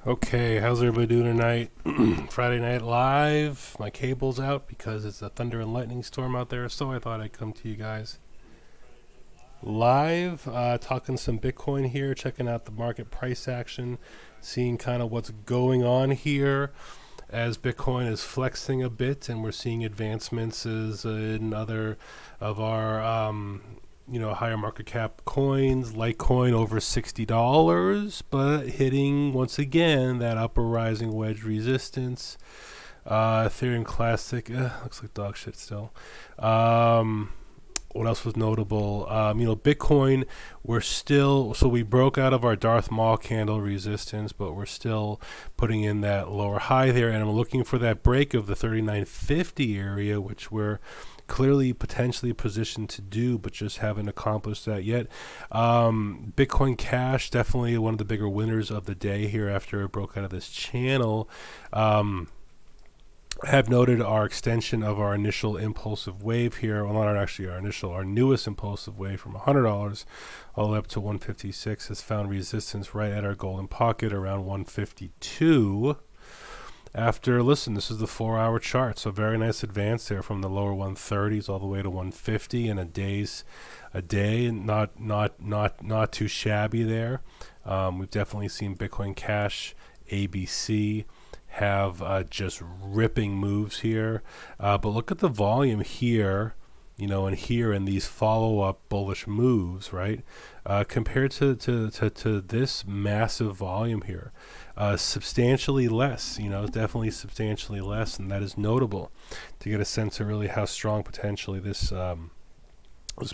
Okay, how's everybody doing tonight? Friday Night Live. My cable's out because it's a thunder and lightning storm out there, so I thought I'd come to you guys live, talking some Bitcoin here, checking out the market price action, seeing kind of what's going on here as Bitcoin is flexing a bit, and we're seeing advancements in other of our higher market cap coins. Litecoin over $60, but hitting once again that upper rising wedge resistance. Ethereum Classic looks like dog shit still. What else was notable? Bitcoin, we broke out of our Darth Maul candle resistance, but we're still putting in that lower high there, and I'm looking for that break of the 3950 area, which we're clearly potentially positioned to do, but just haven't accomplished that yet. Bitcoin Cash, definitely one of the bigger winners of the day here after it broke out of this channel. Have noted our extension of our initial impulsive wave here. Well, not actually our newest impulsive wave from $100 all the way up to 156 has found resistance right at our golden pocket around 152. Listen, this is the 4-hour chart, so very nice advance there from the lower 130s all the way to 150 in a day, not too shabby there. We've definitely seen Bitcoin Cash, ABC have just ripping moves here, but look at the volume here, and here in these follow-up bullish moves, right? Compared to this massive volume here, substantially less, definitely substantially less, and that is notable to get a sense of really how strong potentially this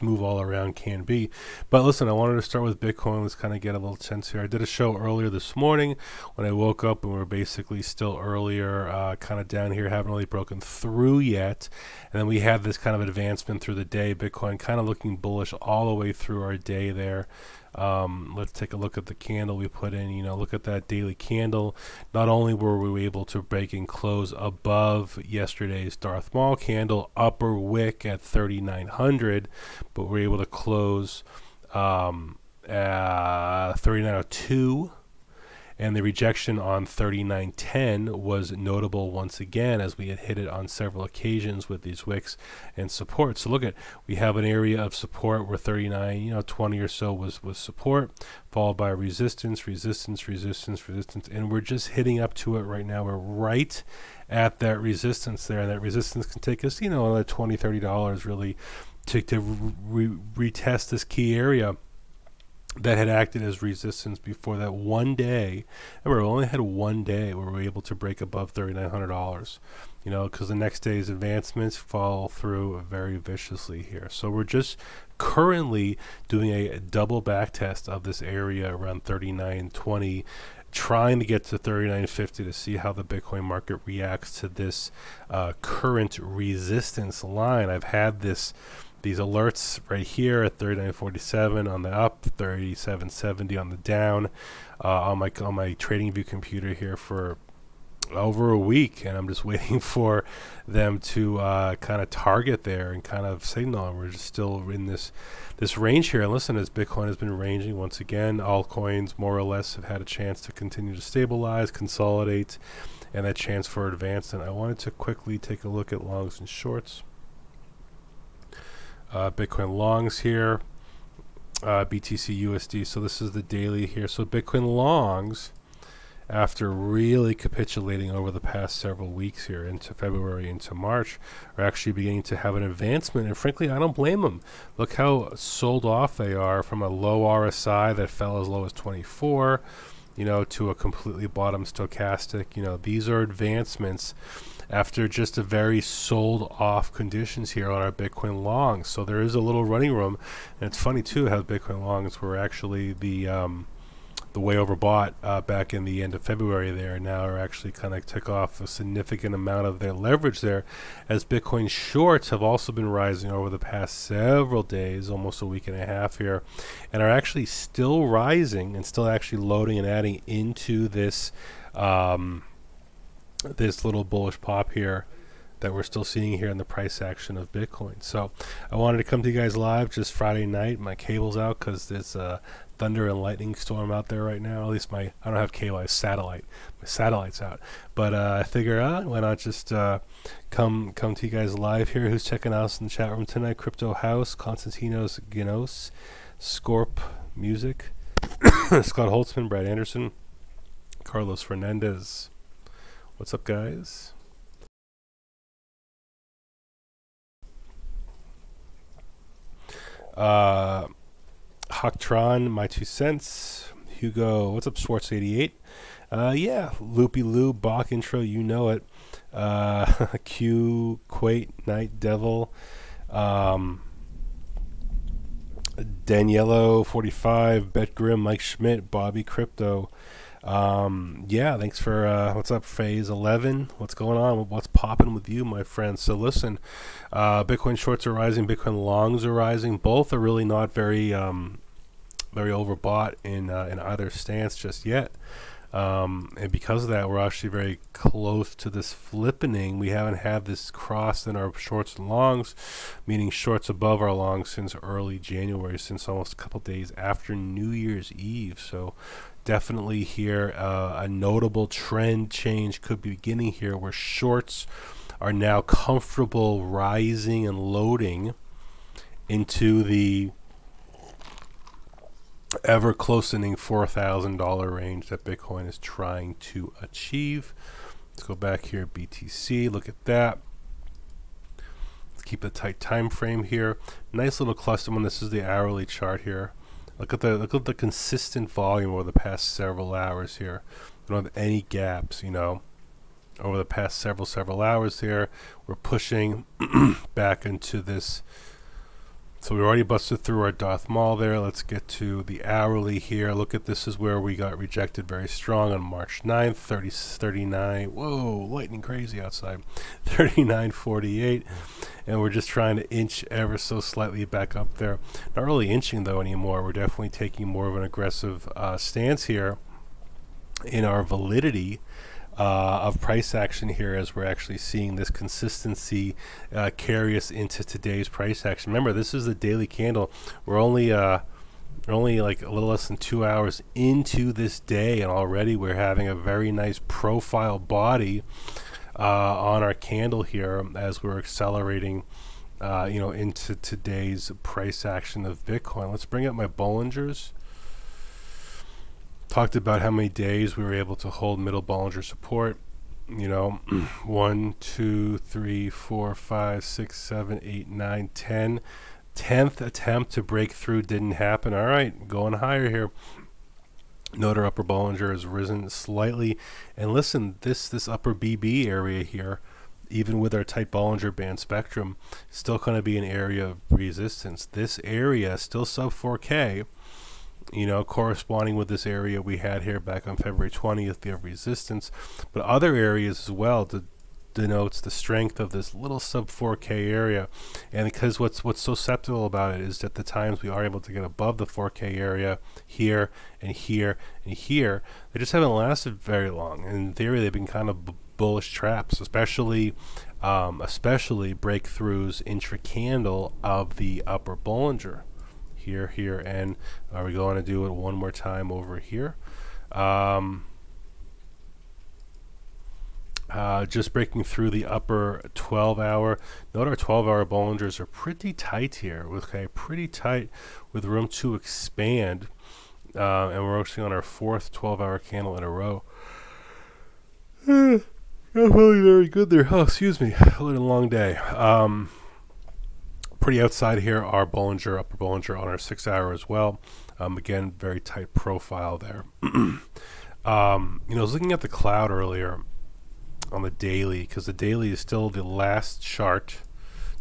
move all around can be. But listen, I wanted to start with Bitcoin. Let's kind of get a little sense here. I did a show earlier this morning when I woke up, and we were basically still earlier, kind of down here, haven't really broken through yet. And then we had this kind of advancement through the day. Bitcoin kind of looking bullish all the way through our day there. Let's take a look at the candle we put in. Look at that daily candle. Not only were we able to break and close above yesterday's Darth Maul candle upper wick at 3,900, but we're able to close 3,902. And the rejection on 3910 was notable once again, as we had hit it on several occasions with these wicks and support. So look at, we have an area of support where 3920 or so was support, followed by resistance, and we're just hitting up to it right now. We're right at that resistance there, and that resistance can take us, another $20, $30 really to retest this key area that had acted as resistance before that one day. Remember, we only had one day where we were able to break above $3,900, because the next day's advancements fall through very viciously here. So we're just currently doing a double back test of this area around 3920, trying to get to 3950 to see how the Bitcoin market reacts to this current resistance line. I've had these alerts right here at 3947 on the up, 3770 on the down, on my trading view computer here for over a week, and I'm just waiting for them to kind of target there and kind of signal. And we're just still in this range here. And listen, as Bitcoin has been ranging once again, altcoins more or less have had a chance to continue to stabilize, consolidate, and that chance for advancement. I wanted to quickly take a look at longs and shorts. Bitcoin longs here, BTC USD. So this is the daily here. So Bitcoin longs, after really capitulating over the past several weeks here into February, into March, are actually beginning to have an advancement. And frankly, I don't blame them. Look how sold off they are from a low RSI that fell as low as 24, to a completely bottom stochastic. These are advancements after just a very sold off conditions here on our Bitcoin longs. So there is a little running room. And it's funny too how Bitcoin longs were actually the way overbought back in the end of February there, and now are actually kind of took off a significant amount of their leverage there, as Bitcoin shorts have also been rising over the past several days, almost a week and a half here, and are actually still rising and still actually loading and adding into this this little bullish pop here that we're still seeing here in the price action of Bitcoin. So I wanted to come to you guys live just Friday night. My cable's out because there's a thunder and lightning storm out there right now. At least I don't have cable, I have satellite. My satellite's out. But I figure why not just come to you guys live here. Who's checking us in the chat room tonight? Crypto House, Konstantinos Ginos, Scorp Music, Scott Holtzman, Brad Anderson, Carlos Fernandez. What's up, guys? Hawktron, my 2 cents. Hugo, what's up, Schwartz88? Yeah, Loopy Loo, Bach intro, you know it. Q, Quate, Night Devil, Daniello 45, Bet Grim, Mike Schmidt, Bobby Crypto. Yeah, thanks for what's up, Phase 11. What's going on? What's popping with you, my friends? So listen, Bitcoin shorts are rising, Bitcoin longs are rising. Both are really not very very overbought in either stance just yet. And because of that, we're actually very close to this flippening. We haven't had this cross in our shorts and longs, meaning shorts above our longs, since early January, since almost a couple days after New Year's Eve. So definitely here a notable trend change could be beginning here, where shorts are now comfortable rising and loading into the ever closening $4,000 range that Bitcoin is trying to achieve. Let's go back here, BTC, look at that. Let's keep a tight time frame here. Nice little cluster one. This is the hourly chart here. Look at the consistent volume over the past several hours here. We don't have any gaps, you know, over the past several hours here. We're pushing back into this. So we already busted through our Darth Maul there. Let's get to the hourly here. Look at this, is where we got rejected very strong on March 9th, 39. Whoa, lightning crazy outside. 39.48. And we're just trying to inch ever so slightly back up there. Not really inching though anymore. We're definitely taking more of an aggressive stance here in our validity of price action here, as we're actually seeing this consistency carry us into today's price action. Remember, this is the daily candle. We're only like a little less than 2 hours into this day, and already we're having a very nice profile body on our candle here as we're accelerating you know, into today's price action of Bitcoin. Let's bring up my Bollingers. Talked about how many days we were able to hold middle Bollinger support. You know, 1, 2, 3, 4, 5, 6, 7, 8, 9, 10. 10th attempt to break through didn't happen. All right, going higher here. Note our upper Bollinger has risen slightly. And listen, this upper BB area here, even with our tight Bollinger Band spectrum, still going to be an area of resistance. This area still sub 4K. You know, corresponding with this area we had here back on February 20th, the resistance, but other areas as well denotes the strength of this little sub 4K area. And because what's so susceptible about it is that the times we are able to get above the 4K area here and here and here, they just haven't lasted very long. And in theory, they've been kind of bullish traps, especially breakthroughs intra-candle of the upper Bollinger. Here, and are we going to do it one more time over here? Just breaking through the upper 12-hour. Note our 12-hour Bollingers are pretty tight here. Okay, pretty tight with room to expand. And we're actually on our 4th 12-hour candle in a row. Not really very good there. Oh, excuse me. A little long day. Pretty outside here, our Bollinger, upper Bollinger on our 6-hour as well. Again, very tight profile there. You know, I was looking at the cloud earlier on the daily, because the daily is still the last chart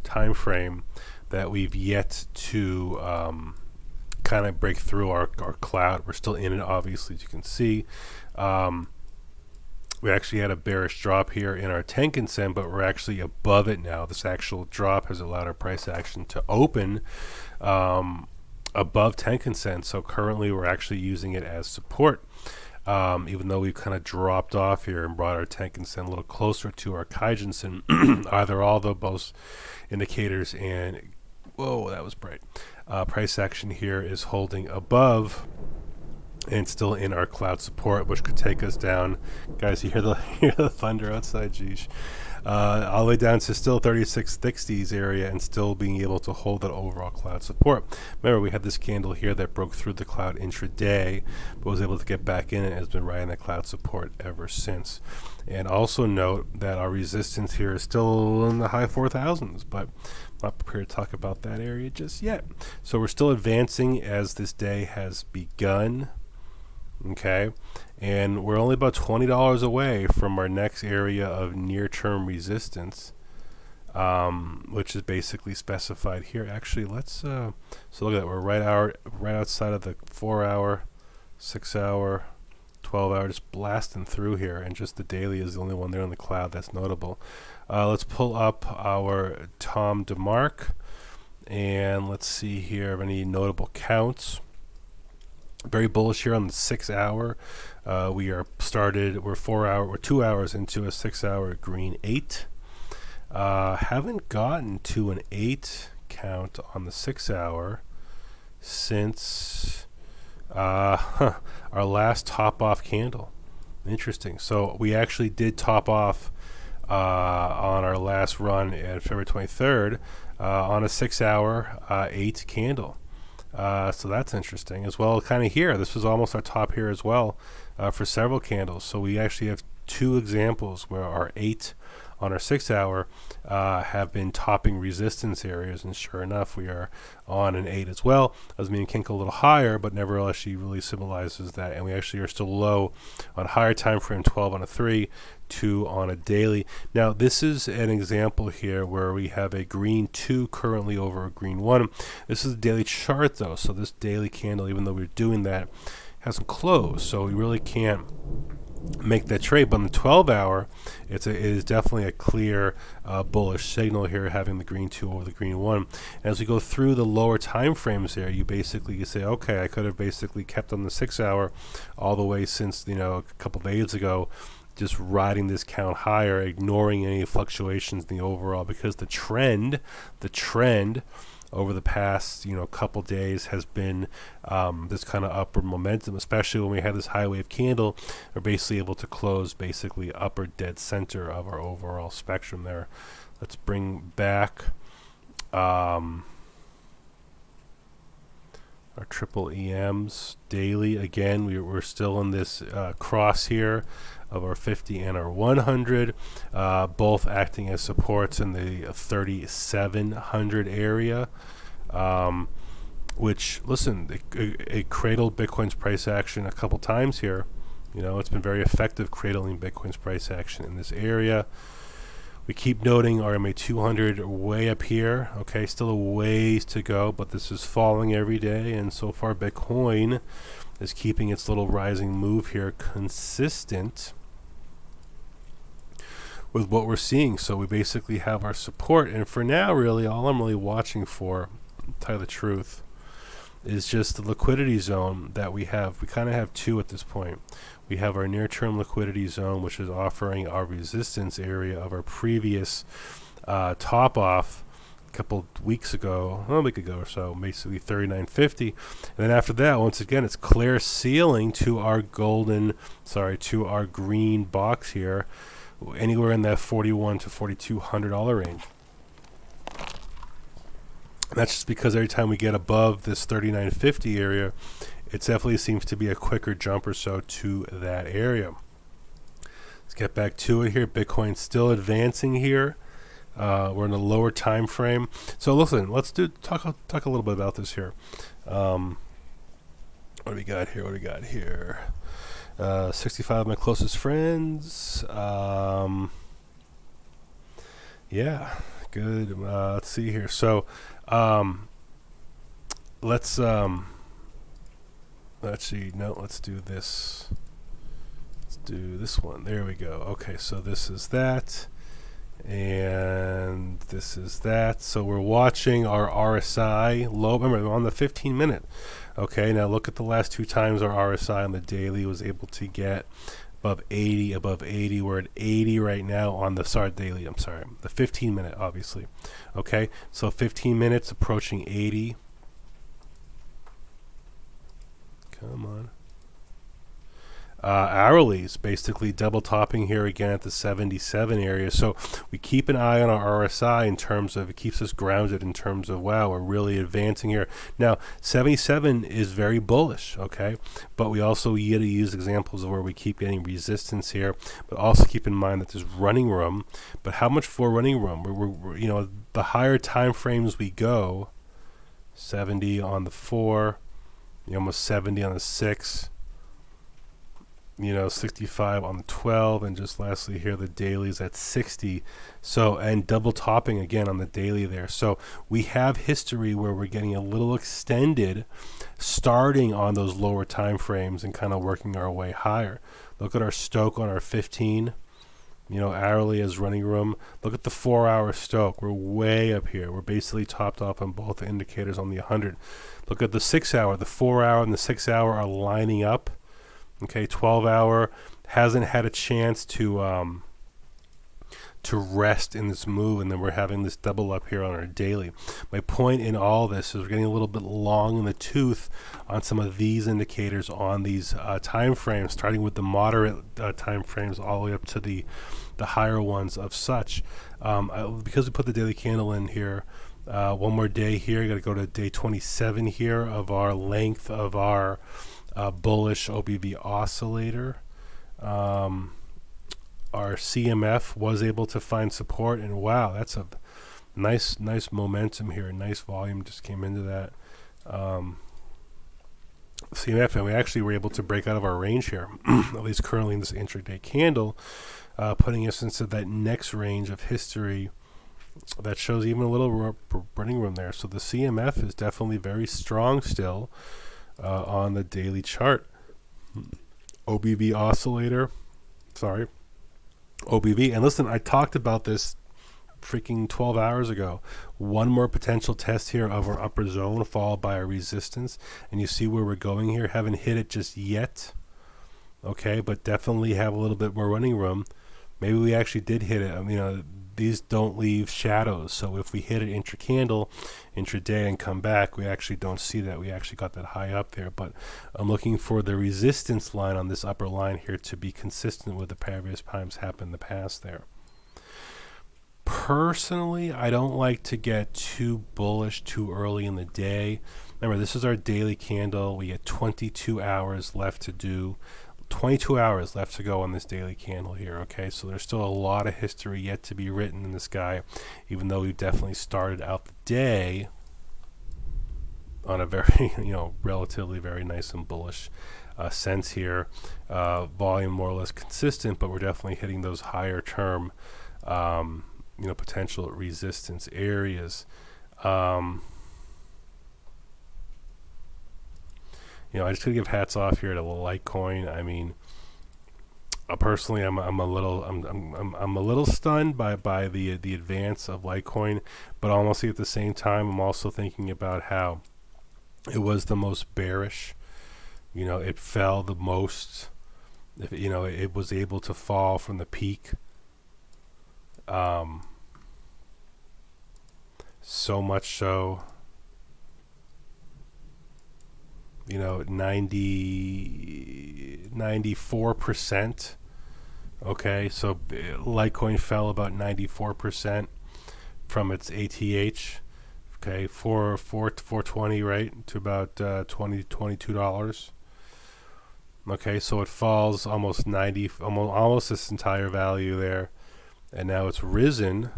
time frame that we've yet to kind of break through our cloud. We're still in it, obviously, as you can see. We actually had a bearish drop here in our Tenkan-sen, but we're actually above it now. This actual drop has allowed our price action to open above Tenkan-sen. So currently we're actually using it as support. even though we've kind of dropped off here and brought our Tenkan-sen a little closer to our Kaijin-sen. Either all the both indicators and whoa, that was bright. Price action here is holding above and still in our cloud support, which could take us down. Guys, you hear the thunder outside? Geesh. All the way down to still 3660s area and still being able to hold that overall cloud support. Remember, we had this candle here that broke through the cloud intraday, but was able to get back in and has been riding that cloud support ever since. And also note that our resistance here is still in the high 4,000s, but I'm not prepared to talk about that area just yet. So we're still advancing as this day has begun. Okay, and we're only about $20 away from our next area of near-term resistance, which is basically specified here. Actually, let's so look at that. We're right outside of the 4-hour, 6-hour, 12-hour, just blasting through here, and just the daily is the only one there on the cloud that's notable. Let's pull up our Tom DeMark, and let's see here of any notable counts. Very bullish here on the 6-hour. We're 2 hours into a 6-hour green 8. Haven't gotten to an 8 count on the 6-hour since our last top off candle. Interesting. So we actually did top off on our last run at February 23rd on a 6-hour 8 candle. So that's interesting as well. Kind of here, this was almost our top here as well for several candles. So we actually have 2 examples where our 8 on our 6-hour have been topping resistance areas, and sure enough, we are on an 8 as well. As me and Kink a little higher, but nevertheless, she really symbolizes that. And we actually are still low on higher time frame, 12 on a 3, 2 on a daily. Now, this is an example here where we have a green 2 currently over a green 1. This is a daily chart, though, so this daily candle, even though we're doing that, hasn't closed, so we really can't make that trade. But on the 12-hour, it is definitely a clear bullish signal here, having the green 2 over the green 1. And as we go through the lower time frames there, you basically say, okay, I could have basically kept on the 6-hour all the way since, you know, a couple days ago, just riding this count higher, ignoring any fluctuations in the overall, because the trend over the past, you know, couple days has been this kind of upward momentum, especially when we had this high wave candle. We're basically able to close basically upper dead center of our overall spectrum there. Let's bring back our triple EMs daily. Again, we're still in this cross here of our 50 and our 100, both acting as supports in the 3,700 area, which, listen, it cradled Bitcoin's price action a couple times here. You know, it's been very effective cradling Bitcoin's price action in this area. We keep noting our MA 200 way up here. Okay, still a ways to go, but this is falling every day, and so far Bitcoin is keeping its little rising move here consistent with what we're seeing. So we basically have our support, and for now, really, all I'm really watching for, to tell you the truth, is just the liquidity zone that we have. We kind of have 2 at this point. We have our near-term liquidity zone, which is offering our resistance area of our previous top-off a couple weeks ago, a week ago or so, basically 39.50. And then after that, once again, it's clear ceiling to our to our green box here, anywhere in that $4,100 to $4,200 range. And that's just because every time we get above this 39.50 area, it definitely seems to be a quicker jump or so to that area. Let's get back to it here. Bitcoin's still advancing here. We're in a lower time frame. So listen, let's talk a little bit about this here. What do we got here? 65 of my closest friends. Yeah, good. Let's see here. So let's actually, no, let's do this. Let's do this one. There we go. Okay, so this is that. And this is that. So we're watching our RSI low. Remember, we're on the 15-minute. Okay, now look at the last two times our RSI on the daily was able to get above 80, above 80. We're at 80 right now on the daily. I'm sorry, the 15-minute, obviously. Okay, so 15 minutes approaching 80. Come on. Hourly is basically double topping here again at the 77 area. So we keep an eye on our RSI in terms of, it keeps us grounded in terms of, wow, we're really advancing here. Now, 77 is very bullish, okay? But we also get to use examples of where we keep getting resistance here, but also keep in mind that there's running room. But how much for running room? We're you know, the higher time frames we go, 70 on the 4, almost 70 on the 6, 65 on the 12, and just lastly here the daily is at 60. So, and double topping again on the daily there. So we have history where we're getting a little extended, starting on those lower time frames and kind of working our way higher. Look at our Stoke on our 15. Hourly as running room. Look at the 4-hour Stoke. We're way up here. We're basically topped off on both indicators on the 100. Look at the 6-hour. The 4-hour and the 6-hour are lining up. Okay, 12-hour hasn't had a chance to rest in this move, and then we're having this double up here on our daily. My point in all this is we're getting a little bit long in the tooth on some of these indicators on these time frames, starting with the moderate time frames all the way up to the higher ones of such. Because we put the daily candle in here, one more day here, you got to go to day 27 here of our length of our bullish OBV oscillator. Our CMF was able to find support, and wow, that's a nice momentum here. Nice volume just came into that CMF, and we actually were able to break out of our range here, at least currently in this intraday candle, putting us into that next range of history that shows even a little running room there. So the CMF is definitely very strong still. On the daily chart, OBV oscillator, OBV. And listen, I talked about this freaking 12 hours ago. One more potential test here of our upper zone followed by a resistance, and you see where we're going here. Haven't hit it just yet, okay, but definitely have a little bit more running room. Maybe we actually did hit it. These don't leave shadows, so if we hit it intra-candle, intraday, and come back, we actually don't see that. We actually got that high up there, but I'm looking for the resistance line on this upper line here to be consistent with the previous times happened in the past there. Personally, I don't like to get too bullish too early in the day. Remember, this is our daily candle. We get 22 hours left to do. 22 hours left to go on this daily candle here, okay? So there's still a lot of history yet to be written in this guy, even though we've definitely started out the day on a very, relatively very nice and bullish sense here. Volume more or less consistent, but we're definitely hitting those higher term, potential resistance areas. I just gotta give hats off here to Litecoin. I mean, personally, I'm a little stunned by the advance of Litecoin, but almost at the same time, I'm also thinking about how it was the most bearish. It fell the most. It was able to fall from the peak. So much so. 94%. Okay, so Litecoin fell about 94% from its ATH. Okay, 420, right, to about $22. Okay, so it falls almost 90, almost this entire value there, and now it's risen.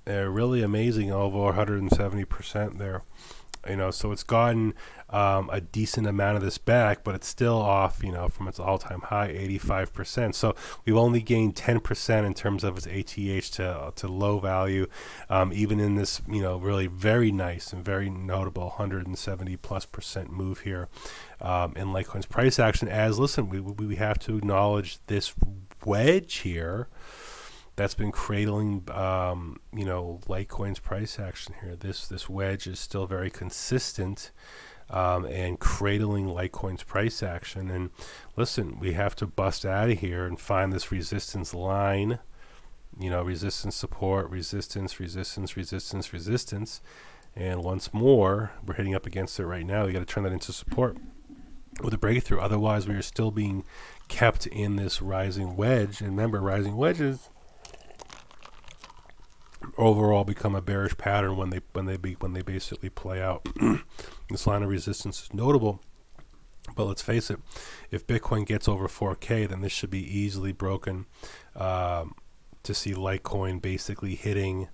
Really amazing, over 170% there. So it's gotten a decent amount of this back, but it's still off, from its all-time high, 85%. So we've only gained 10% in terms of its ATH to low value, even in this, really very nice and very notable 170+% move here in Litecoin's price action. As listen, we have to acknowledge this wedge here that's been cradling, you know, Litecoin's price action here. This wedge is still very consistent, and cradling Litecoin's price action. And listen, we have to bust out of here and find this resistance line. You know, resistance, support, resistance, resistance, resistance, resistance. And once more, we're hitting up against it right now. We got to turn that into support with a breakthrough. Otherwise, we are still being kept in this rising wedge. And remember, rising wedges overall become a bearish pattern when they basically play out. This line of resistance is notable. But let's face it, if Bitcoin gets over 4K, then this should be easily broken. To see Litecoin basically hitting,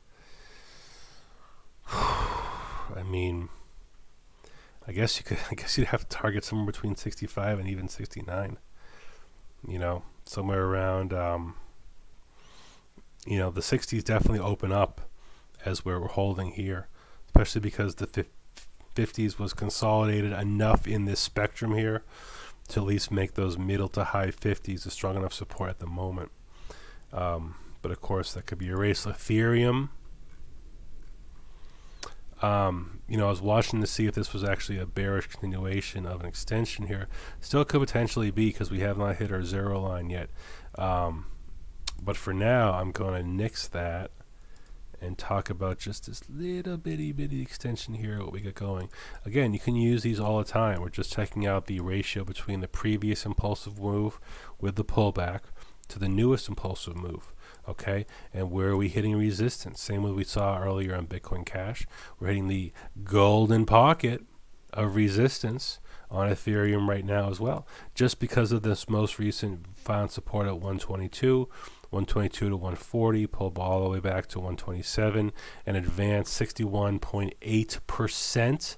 I mean, I guess you'd have to target somewhere between 65 and even 69. You know, somewhere around, you know, the 60s definitely open up as we're holding here, especially because the 50s was consolidated enough in this spectrum here to at least make those middle to high 50s a strong enough support at the moment. But of course, that could be erased. Ethereum, you know, I was watching to see if this was actually a bearish continuation of an extension here. Still could potentially be, because we have not hit our zero line yet. But for now, I'm going to nix that and talk about just this little bitty extension here, what we got going. Again, you can use these all the time. We're just checking out the ratio between the previous impulsive move with the pullback to the newest impulsive move. Okay, and where are we hitting resistance? Same way we saw earlier on Bitcoin Cash. We're hitting the golden pocket of resistance on Ethereum right now as well, just because of this most recent found support at 122 to 140, pulled all the way back to 127, and advanced 61.8%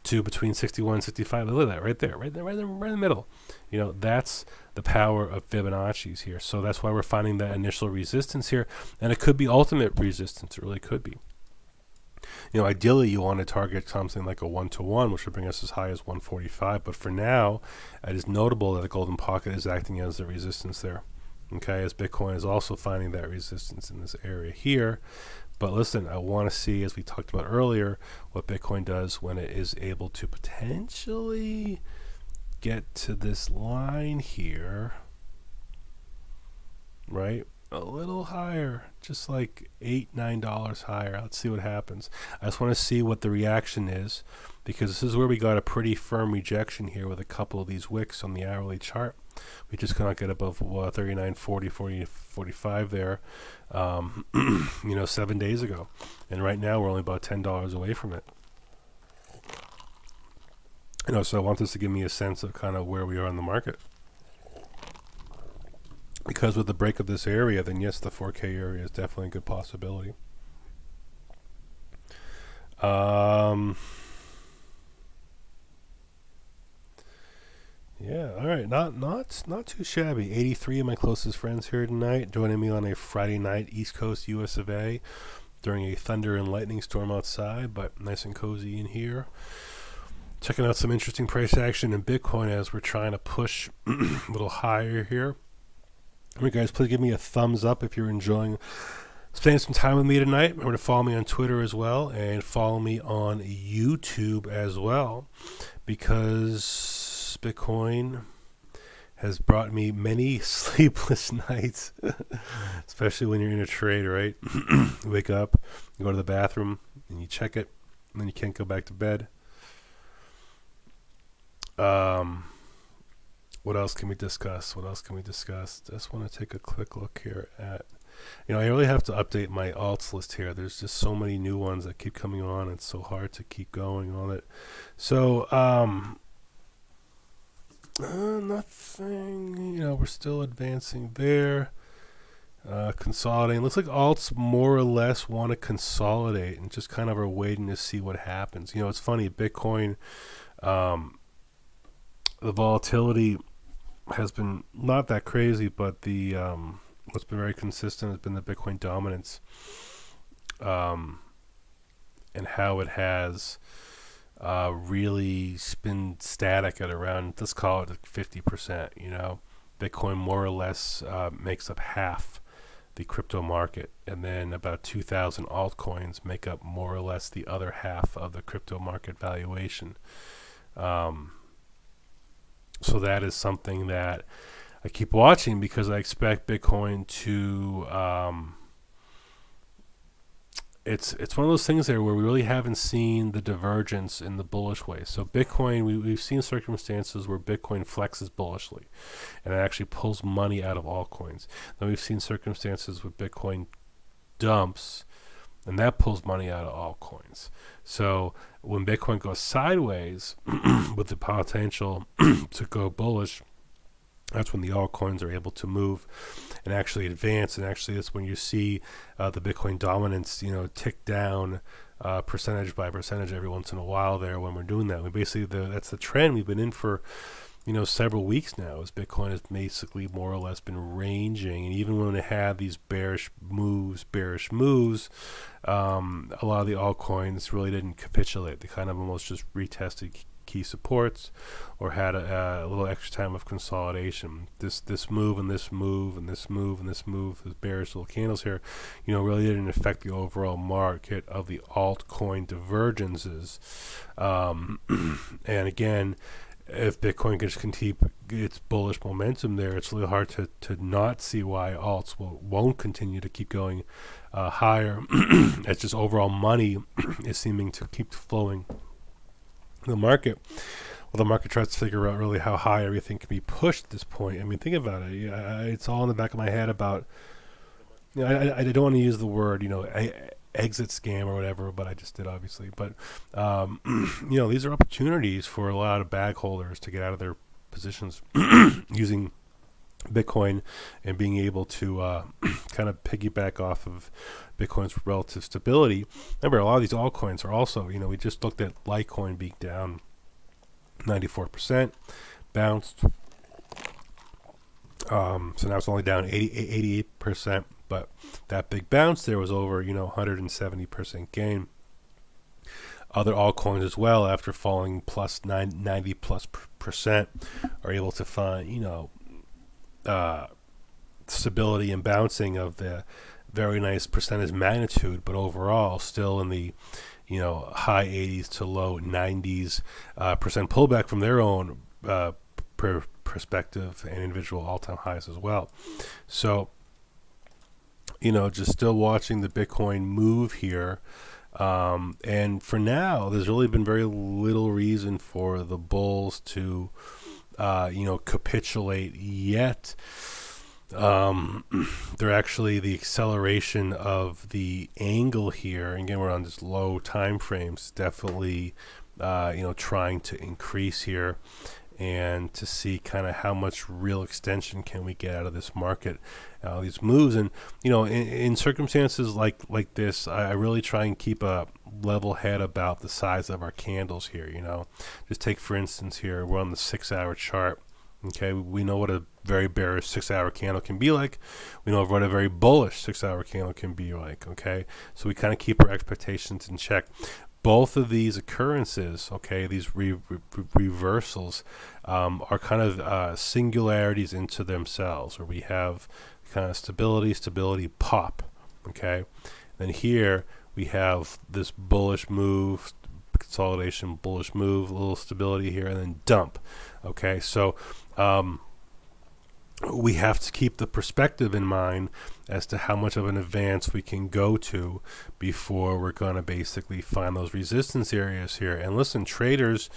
to between 61 and 65. Look at that right there, right in the middle. You know, that's the power of Fibonacci's here. So that's why we're finding that initial resistance here, and it could be ultimate resistance. It really could be. You know, ideally you want to target something like a 1-to-1, which would bring us as high as 145. But for now, it is notable that the golden pocket is acting as the resistance there. Okay, as Bitcoin is also finding that resistance in this area here. But listen, I want to see, as we talked about earlier, what Bitcoin does when it is able to potentially get to this line here, right? A little higher, just like $8-9 higher. Let's see what happens. I just want to see what the reaction is, because this is where we got a pretty firm rejection here with a couple of these wicks on the hourly chart. We just cannot get above 39, 40, 45 there, you know, 7 days ago. And right now we're only about $10 away from it. You know, so I want this to give me a sense of kind of where we are in the market. Because with the break of this area, then yes, the 4K area is definitely a good possibility. Yeah, all right, not too shabby. 83 of my closest friends here tonight, joining me on a Friday night, East Coast, US of A, during a thunder and lightning storm outside, but nice and cozy in here. Checking out some interesting price action in Bitcoin as we're trying to push a little higher here. All right, guys, please give me a thumbs up if you're enjoying spending some time with me tonight. Remember to follow me on Twitter as well, and follow me on YouTube as well, because Bitcoin has brought me many sleepless nights, especially when you're in a trade, right? You wake up, you go to the bathroom, and you check it, and then you can't go back to bed. What else can we discuss? I just want to take a quick look here at, you know, I really have to update my alts list here. There's just so many new ones that keep coming on. It's so hard to keep going on it. So, nothing, you know, we're still advancing there. Consolidating. Looks like alts more or less want to consolidate and just kind of are waiting to see what happens. You know, it's funny, Bitcoin, the volatility has been not that crazy, but the what's been very consistent has been the Bitcoin dominance, and how it has really been static at around, let's call it 50%. You know, Bitcoin more or less makes up half the crypto market, and then about 2,000 altcoins make up more or less the other half of the crypto market valuation. So that is something that I keep watching, because I expect Bitcoin to it's one of those things there where we really haven't seen the divergence in the bullish way. So Bitcoin, we've seen circumstances where Bitcoin flexes bullishly and it actually pulls money out of altcoins. Then we've seen circumstances where Bitcoin dumps and that pulls money out of altcoins. So when Bitcoin goes sideways with the potential to go bullish, that's when the altcoins are able to move and actually advance. And actually that's when you see the Bitcoin dominance, tick down percentage by percentage every once in a while there when we're doing that. We basically, that's the trend we've been in for several weeks now, as Bitcoin has basically more or less been ranging. And even when it had these bearish moves, a lot of the altcoins really didn't capitulate. They kind of almost just retested key supports or had a little extra time of consolidation. This move and this move and this move and this move, these bearish little candles here, really didn't affect the overall market of the altcoin divergences. And again, if Bitcoin can just keep its bullish momentum there, it's really hard to not see why alts won't continue to keep going higher. It's just overall money is seeming to keep flowing the market. Well, the market tries to figure out really how high everything can be pushed at this point. I mean, think about it. It's all in the back of my head about, I don't want to use the word, exit scam or whatever, but I just did, obviously. But, these are opportunities for a lot of bag holders to get out of their positions using Bitcoin and being able to kind of piggyback off of Bitcoin's relative stability. Remember, a lot of these altcoins are also, we just looked at Litecoin being down 94%, bounced. So now it's only down 88%, but that big bounce there was over, 170% gain. Other altcoins as well, after falling plus 90+% are able to find, stability and bouncing of the very nice percentage magnitude, but overall still in the high 80s to low 90s percent pullback from their own perspective and individual all-time highs as well. So just still watching the Bitcoin move here, and for now there's really been very little reason for the bulls to capitulate yet. They're actually, the acceleration of the angle here, and again we're on just low time frames, definitely trying to increase here and to see kind of how much real extension can we get out of this market, these moves. And in circumstances like this, I really try and keep a level head about the size of our candles here. Just take, for instance, here we're on the 6-hour chart. Okay, we know what a very bearish 6-hour candle can be like. We know what a very bullish 6-hour candle can be like. Okay, so we kind of keep our expectations in check. Both of these occurrences, okay, these reversals are kind of singularities into themselves, where we have kind of stability, pop. Okay, then here we have this bullish move, consolidation, bullish move, a little stability here, and then dump. Okay, so we have to keep the perspective in mind as to how much of an advance we can go to before we're going to basically find those resistance areas here. And listen, traders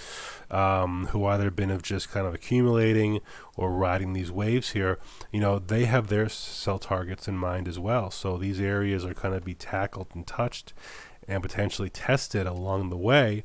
who either been of just kind of accumulating or riding these waves here, they have their sell targets in mind as well. So these areas are going to be tackled and touched and potentially tested along the way,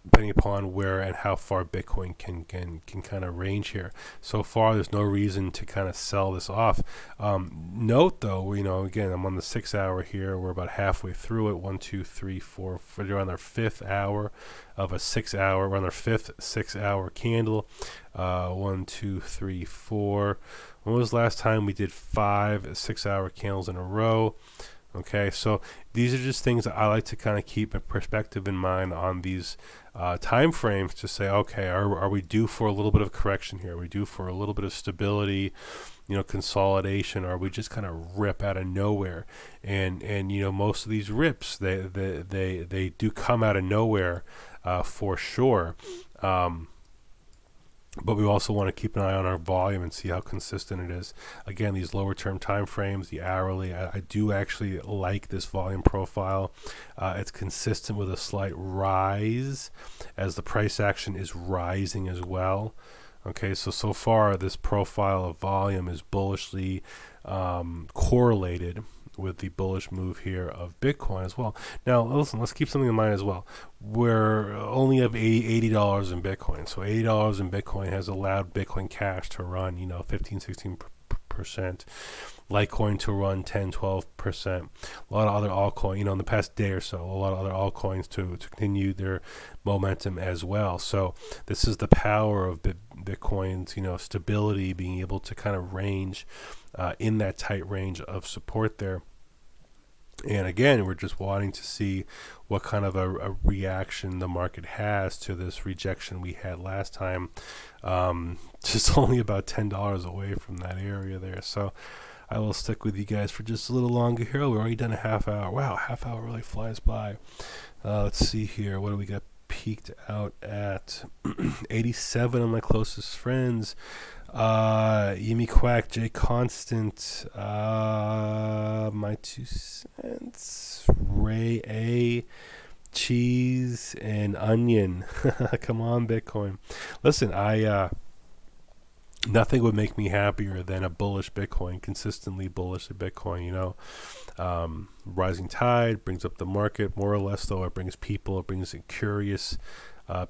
depending upon where and how far Bitcoin can kind of range here. So far, there's no reason to kind of sell this off. Note though, again, I'm on the 6-hour here. We're about halfway through it. 1, 2, 3, 4. We're on our 5th hour of a 6-hour. We're on our 5th 6-hour candle. 1, 2, 3, 4. When was the last time we did 5 6-hour candles in a row? Okay, so these are just things that I like to kind of keep a perspective in mind on these time frames to say, okay, are we due for a little bit of correction here? Are we due for a little bit of stability, consolidation? Or are we just kind of rip out of nowhere? And most of these rips, they do come out of nowhere for sure. But we also want to keep an eye on our volume and see how consistent it is. Again, these lower term time frames, the hourly, I do actually like this volume profile. It's consistent with a slight rise as the price action is rising as well. Okay, so far this profile of volume is bullishly correlated with the bullish move here of Bitcoin as well. Now, listen, let's keep something in mind as well. We're only have $80 in Bitcoin. So $80 in Bitcoin has allowed Bitcoin Cash to run, 15, 16%. Litecoin to run 10, 12%. A lot of other altcoins, in the past day or so, a lot of other altcoins to continue their momentum as well. So this is the power of Bitcoin's, stability, being able to kind of range in that tight range of support there. And again, we're just wanting to see what kind of a reaction the market has to this rejection we had last time. Just only about $10 away from that area there. So I will stick with you guys for just a little longer here. We've already done a half hour. Wow, half hour really flies by. Let's see here. What do we got peaked out at? 87 of my closest friends. Yimi Quack, Jay Constant, my 2 cents, Ray A, Cheese, and Onion. Come on, Bitcoin. Listen, nothing would make me happier than a bullish Bitcoin, consistently bullish Bitcoin, rising tide brings up the market, more or less, though. It brings curious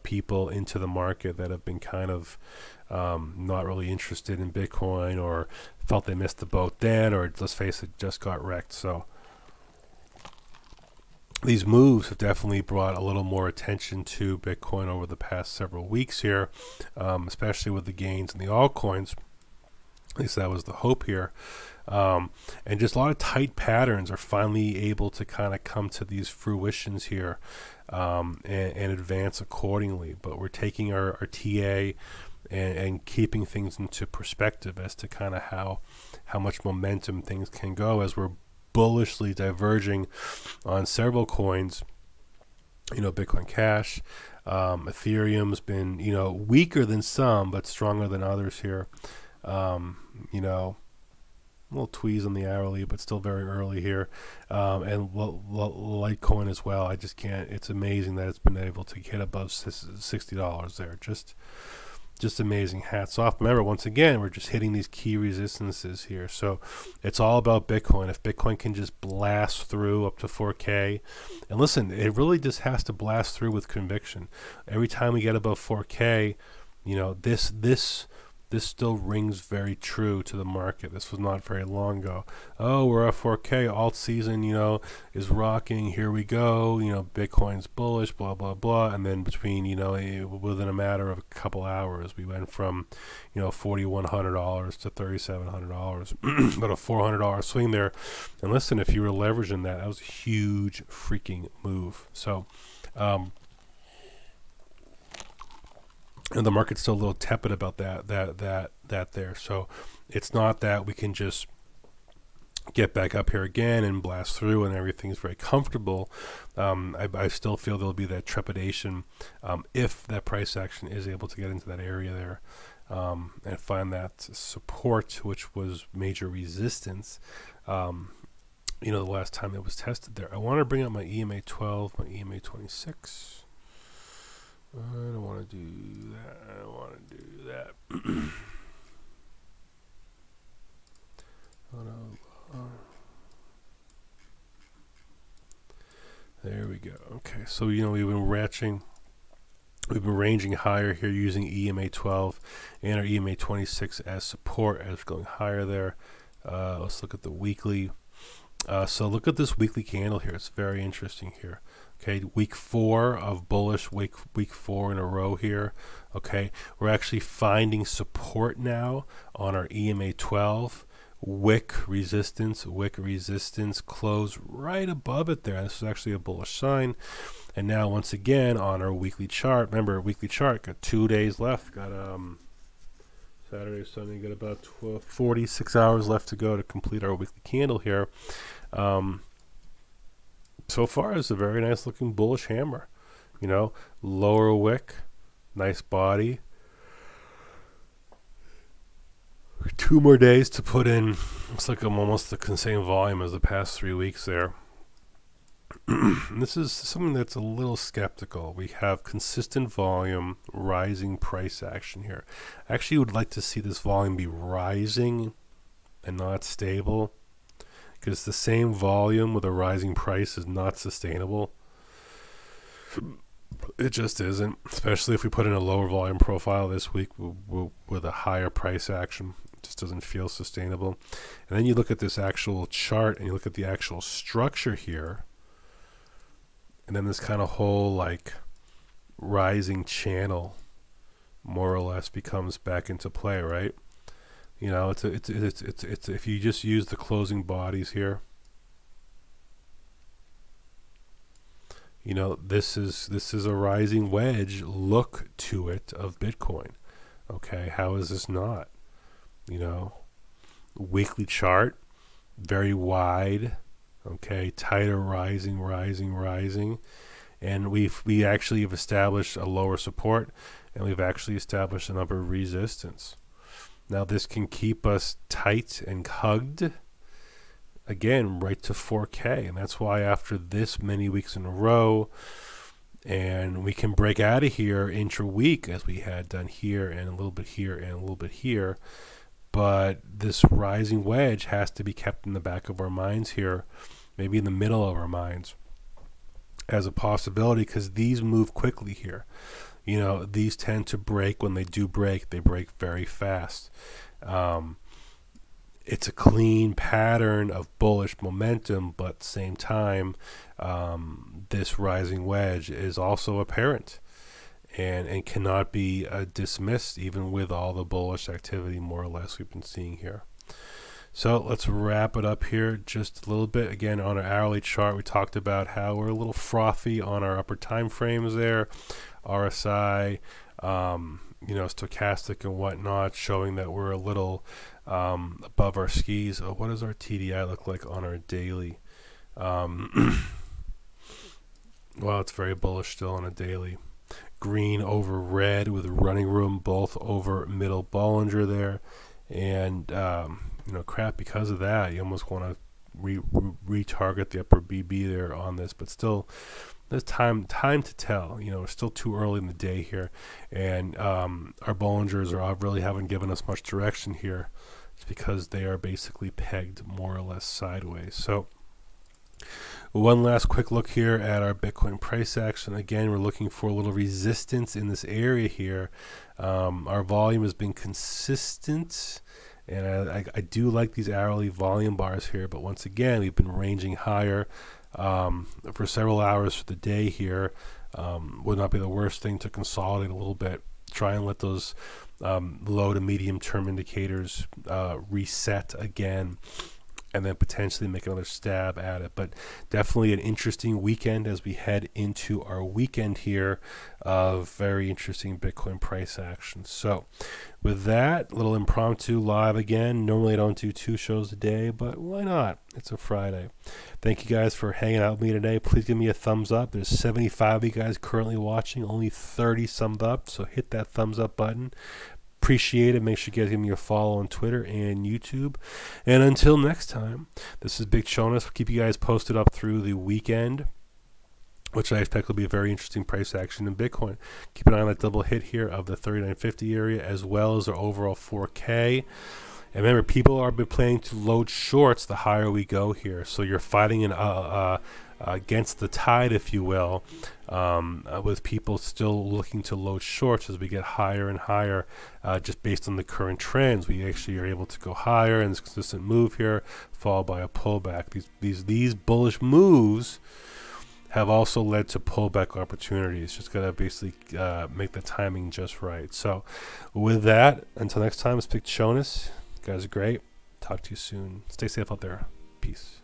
people into the market that have been kind of not really interested in Bitcoin, or felt they missed the boat then, or let's face it, just got wrecked. So these moves have definitely brought a little more attention to Bitcoin over the past several weeks here, especially with the gains in the altcoins. At least that was the hope here. And just a lot of tight patterns are finally able to kind of come to these fruitions here, and advance accordingly. But we're taking our TA and keeping things into perspective as to kind of how much momentum things can go as we're bullishly diverging on several coins. Bitcoin Cash, Ethereum's been weaker than some but stronger than others here. A little tweeze on the hourly, but still very early here, and Litecoin as well. I just can't. It's amazing that it's been able to get above $60 there. Just amazing. Hats off. Remember, once again, we're just hitting these key resistances here. So it's all about Bitcoin. If Bitcoin can just blast through up to 4K, and listen, it really just has to blast through with conviction. Every time we get above 4K, this still rings very true to the market. This was not very long ago. Oh, we're at 4K. Alt season, is rocking. Here we go. Bitcoin's bullish, blah, blah, blah. And then between, within a matter of a couple hours, we went from, $4,100 to $3,700. About a $400 swing there. And listen, if you were leveraging that was a huge freaking move. So, and the market's still a little tepid about that there. So it's not that we can just get back up here again and blast through and everything's very comfortable. I still feel there'll be that trepidation if that price action is able to get into that area there, and find that support, which was major resistance, the last time it was tested there. I want to bring up my EMA 12, my EMA 26. I don't want to do that. Oh no. There we go. Okay, so we've been ranging higher here using EMA 12 and our EMA 26 as support as going higher there. Let's look at the weekly. So look at this weekly candle here. It's very interesting here. Okay, week 4 of bullish, week 4 in a row here. Okay, we're actually finding support now on our EMA 12, wick resistance, close right above it there. This is actually a bullish sign. And now once again on our weekly chart, remember weekly chart, got 2 days left, got Saturday, Sunday, got about 46 hours left to go to complete our weekly candle here. So far it's a very nice looking bullish hammer, you know, lower wick, nice body. 2 more days to put in. Looks like I'm almost the same volume as the past 3 weeks there. This is something that's a little skeptical. We have consistent volume, rising price action here. I actually would like to see this volume be rising and not stable, because the same volume with a rising price is not sustainable. It just isn't, especially if we put in a lower volume profile this week with a higher price action. It just doesn't feel sustainable. And then you look at this actual chart and you look at the actual structure here, and then this kind of whole like rising channel more or less becomes back into play, right? You know, it's if you just use the closing bodies here, you know, this is a rising wedge look to it of Bitcoin. Okay, how is this not? You know, weekly chart, very wide. Okay, tighter rising, and we actually have established a lower support, and we've actually established an upper resistance. Now this can keep us tight and hugged again right to 4K, and that's why after this many weeks in a row, and we can break out of here intra-week as we had done here and a little bit here and a little bit here, but this rising wedge has to be kept in the back of our minds here, maybe in the middle of our minds as a possibility, because these move quickly here. You know, these tend to break. When they do break, they break very fast. It's a clean pattern of bullish momentum, but at the same time, this rising wedge is also apparent and cannot be dismissed, even with all the bullish activity more or less we've been seeing here. So let's wrap it up here just a little bit. Again, on our hourly chart, we talked about how we're a little frothy on our upper time frames there. RSI, you know, stochastic and whatnot, showing that we're a little above our skis. Oh, what does our TDI look like on our daily? Well, it's very bullish still on a daily. Green over red with running room both over middle Bollinger there, and you know, crap, because of that you almost want to retarget the upper BB there on this, but still there's time to tell. You know, it's still too early in the day here, and our Bollingers really haven't given us much direction here. It's because they are basically pegged more or less sideways. So one last quick look here at our Bitcoin price action. Again, we're looking for a little resistance in this area here. Our volume has been consistent, and I do like these hourly volume bars here, but once again, we've been ranging higher for several hours for the day here. Would not be the worst thing to consolidate a little bit, try and let those low to medium term indicators reset again, and then potentially make another stab at it. But definitely an interesting weekend as we head into our weekend here of very interesting Bitcoin price action. So with that, little impromptu live again. Normally I don't do 2 shows a day, but why not? It's a Friday. Thank you guys for hanging out with me today. Please give me a thumbs up. There's 75 of you guys currently watching, only 30 summed up, so hit that thumbs up button. Appreciate it. Make sure you guys give me a follow on Twitter and YouTube. And until next time, this is Big Chonis. We'll keep you guys posted up through the weekend, which I expect will be a very interesting price action in Bitcoin. Keep an eye on that double hit here of the 3950 area, as well as our overall 4K. And remember, people are planning to load shorts the higher we go here. So you're fighting against the tide, if you will, with people still looking to load shorts as we get higher and higher, just based on the current trends. We actually are able to go higher in this consistent move here, followed by a pullback. These bullish moves have also led to pullback opportunities. Just gotta basically make the timing just right. So with that, until next time, it's Big Chonis. You guys are great. Talk to you soon. Stay safe out there. Peace.